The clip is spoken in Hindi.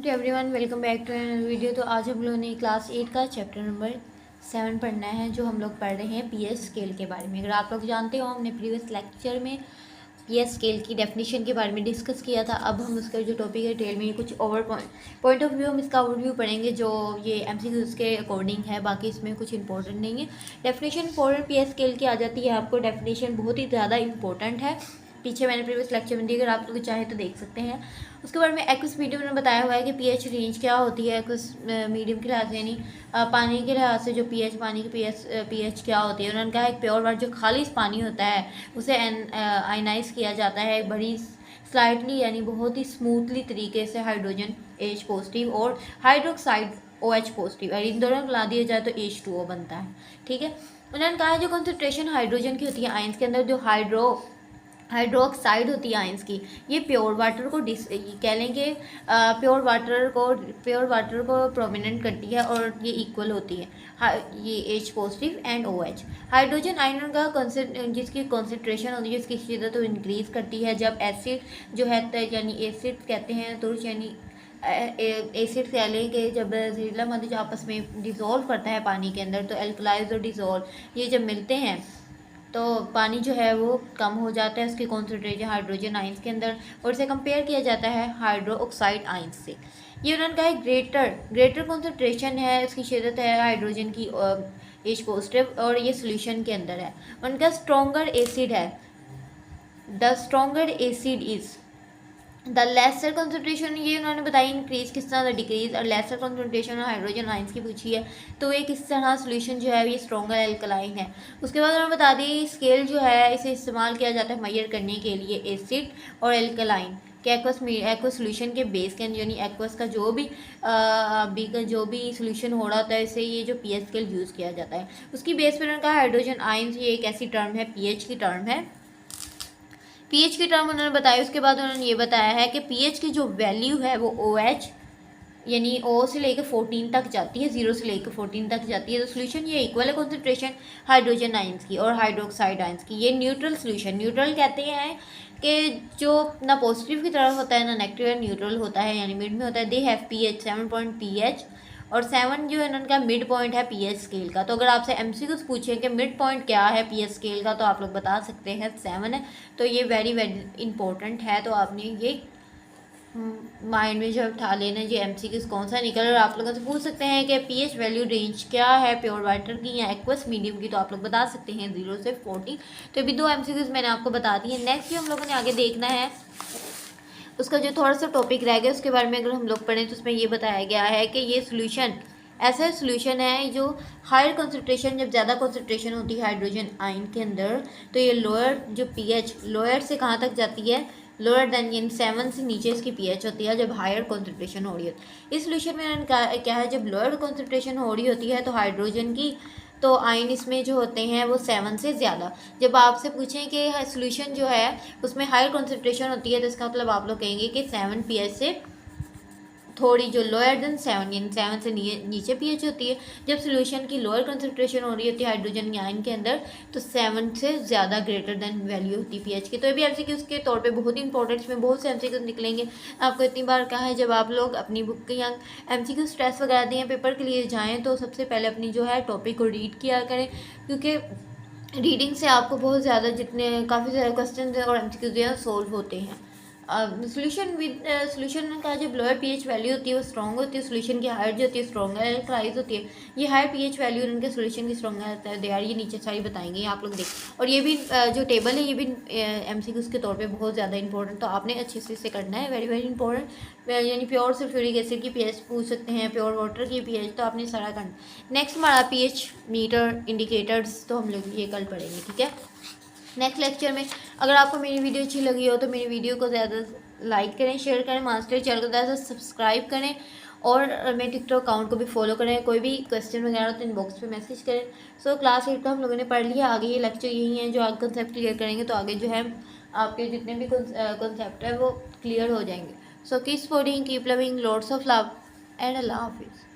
To everyone, welcome back to video. तो आज हम लोगों ने क्लास 8 का चैप्टर नंबर 7 पढ़ना है, जो हम लोग पढ़ रहे हैं पीएच स्केल के बारे में। अगर आप लोग जानते हो, हमने प्रीवियस लेक्चर में पीएच स्केल की डेफिनेशन के बारे में डिस्कस किया था। अब हम उसका जो टॉपिक है डिटेल में कुछ पॉइंट ऑफ व्यू हम इसका ओवरव्यू पढ़ेंगे, जो ये एमसीक्यूज के अकॉर्डिंग है। बाकी इसमें कुछ इंपॉर्टेंट नहीं है। डेफिनेशन फॉर पीएच स्केल की आ जाती है आपको। डेफिनेशन बहुत ही ज़्यादा इंपॉर्टेंट है, पीछे मैंने प्रीवियस लेक्चर में दी, अगर आप लोग चाहे तो देख सकते हैं। उसके बारे में एक्वस मीडियम में बताया हुआ है कि पीएच रेंज क्या होती है एक्वस मीडियम के लिहाज से, यानी पानी के लिहाज से जो पीएच, पानी की पीएच क्या होती है। उन्होंने कहा एक प्योर वाटर जो खालिश पानी होता है उसे आयनाइज किया जाता है बड़ी स्लाइटली, यानी बहुत ही स्मूथली तरीके से हाइड्रोजन H पॉजिटिव और हाइड्रोक्साइड OH पॉजिटिव, और इन दोनों को मिला दिया जाए तो H2O बनता है। ठीक है, उन्होंने कहा जो कंसंट्रेशन हाइड्रोजन की होती है आयंस के अंदर, जो हाइड्रोक्साइड होती है आयंस की, ये प्योर वाटर को कह लेंगे प्योर वाटर को प्रोमिनेंट करती है और ये इक्वल होती है। ये H positive and OH। Hydrogen ion का जिसकी कॉन्सेंट्रेशन होती है, जिसकी शिद्दत तो इंक्रीज करती है जब एसिड जो है, यानी एसिड कहते हैं तो यानी एसिड कह लें कि जब जहरीला मादा जो आपस में डिज़ोल्व करता है पानी के अंदर, तो एल्कलाइज और डिज़ोल्व ये जब मिलते हैं तो पानी जो है वो कम हो जाता है, उसकी कॉन्सेंट्रेशन हाइड्रोजन आइंस के अंदर, और इसे कंपेयर किया जाता है हाइड्रो ऑक्साइड आइंस से। ये उन्होंने कहा है ग्रेटर कॉन्सेंट्रेशन है, उसकी शिद्दत है हाइड्रोजन की H पॉजिटिव, और ये सोल्यूशन के अंदर है। उनका स्ट्रॉन्गर एसिड है, the stronger acid is the lesser concentration. ये उन्होंने बताया इंक्रीज किस तरह डिक्रीज, और लेसर कंसंट्रेशन और हाइड्रोजन आइंस की पूछी है तो ये किस तरह सोल्यूशन जो है ये स्ट्रॉन्गर एल्कलाइन है। उसके बाद उन्होंने बता दी स्केल जो है इसे इस्तेमाल किया जाता है मेजर करने के लिए एसिड और एल्कलाइन के एक्वस सोल्यूशन के बेस के, यानी एक्वस का जो भी सोल्यूशन हो रहा होता है, इसे ये जो पीएच स्केल यूज़ किया जाता है उसकी बेस पर उन्होंने कहा हाइड्रोजन आइंस ये एक ऐसी टर्म है, पीएच की टर्म है, पीएच की टर्म उन्होंने बताया। उसके बाद उन्होंने ये बताया है कि पीएच की जो वैल्यू है वो OH यानी O से लेकर 14 तक जाती है, 0 से लेकर 14 तक जाती है। तो सोल्यूशन ये इक्वल है कॉन्सेंट्रेशन हाइड्रोजन आइंस की और हाइड्रोक्साइड आइंस की। ये न्यूट्रल सोल्यूशन, न्यूट्रल कहते हैं कि जो ना पॉजिटिव की तरफ होता है ना नेगेटिव, न्यूट्रल होता है, यानी मिड में होता है। They have pH 7 point pH, और 7 जो है ना उनका मिड पॉइंट है पीएच स्केल का। तो अगर आपसे एमसीक्यूज पूछें कि मिड पॉइंट क्या है पीएच स्केल का, तो आप लोग बता सकते हैं 7 है। तो ये वेरी वेरी इंपॉर्टेंट है, तो आपने ये माइंड में जो उठा लेना जी एमसीक्यूज कौन सा निकल। और आप लोगों से पूछ सकते हैं कि पीएच वैल्यू रेंज क्या है प्योर वाटर की या एक्वस मीडियम की, तो आप लोग बता सकते हैं 0 से 14। तो अभी 2 एमसीक्यूज मैंने आपको बता दी है। नेक्स्ट जो हम लोगों ने आगे देखना है उसका जो थोड़ा सा टॉपिक रह गया उसके बारे में अगर हम लोग पढ़ें तो उसमें ये बताया गया है कि ये सोल्यूशन ऐसा सोल्यूशन है जो हायर कंसंट्रेशन, जब ज़्यादा कंसंट्रेशन होती है हाइड्रोजन आयन के अंदर, तो ये लोअर जो पीएच लोअर से कहाँ तक जाती है, लोअर देन, यानी 7 से नीचे इसकी पीएच होती है जब हायर कंसंट्रेशन हो रही है। इस सोल्यूशन में उन्होंने क्या है, जब लोअर कंसंट्रेशन हो रही होती है तो हाइड्रोजन की तो आयन इसमें जो होते हैं वो 7 से ज़्यादा। जब आपसे पूछें कि सोल्यूशन जो है उसमें हायर कंसंट्रेशन होती है तो इसका मतलब आप लोग कहेंगे कि 7 पीएच से थोड़ी जो लोअर देन 7, यानी 7 से नीचे पीएच होती है। जब सोल्यूशन की लोअर कंसंट्रेशन हो रही होती है हाइड्रोजन के आयन के अंदर तो 7 से ज़्यादा ग्रेटर देन वैल्यू होती है पीएच की। तो ये भी एमसीक्यूज के तौर पे बहुत ही इंपॉर्टेंट, इसमें बहुत से एमसीक्यूज निकलेंगे। आपको इतनी बार कहा है जब आप लोग अपनी बुक के या एमसीक्यू स्ट्रेस वगैरह दें पेपर के लिए जाएँ तो सबसे पहले अपनी जो है टॉपिक को रीड किया करें, क्योंकि रीडिंग से आपको बहुत ज़्यादा काफ़ी सारे क्वेश्चन और एमसीक्यूज जो है सोल्व होते हैं। सोल्यूशन का जब लोअर पीएच वैल्यू होती है वो स्ट्रॉन्ग होती है, सोल्यूशन की हायर जो होती है स्ट्रॉन्गर एल्कलाइज होती है। ये हायर पीएच वैल्यू उनके सोल्यूशन की स्ट्रॉन्गर होता है। यार ये नीचे सारी बताएंगे आप लोग देख। और ये भी जो टेबल है ये भी एमसीक्यूज के तौर पे बहुत ज़्यादा इंपॉर्टेंट, तो आपने अच्छे से करना है, वेरी वेरी इंपॉर्टेंट। यानी प्योर सल्फ्यूरिक एसिड की पीएच पूछ सकते हैं, प्योर वाटर की पीएच, तो आपने सारा करना। नेक्स्ट हमारा पीएच मीटर इंडिकेटर्स, तो हम लोग ये कल पढ़ेंगे, ठीक है नेक्स्ट लेक्चर में। अगर आपको मेरी वीडियो अच्छी लगी हो तो मेरी वीडियो को ज़्यादा लाइक करें, शेयर करें, मास्टर चैनल को ज़्यादा सब्सक्राइब करें, और मेरे टिकटॉक अकाउंट को भी फॉलो करें। कोई भी क्वेश्चन वगैरह तो इनबॉक्स पे मैसेज करें। सो क्लास 8 का हम लोगों ने पढ़ लिया, आगे ये लेक्चर यही है जो आगे कंसेप्ट क्लियर करेंगे, तो आगे जो है आपके जितने भी कंसेप्ट है वो क्लियर हो जाएंगे। So keep sporting, keep loving, lots of love and अल्लाह हाफिज़।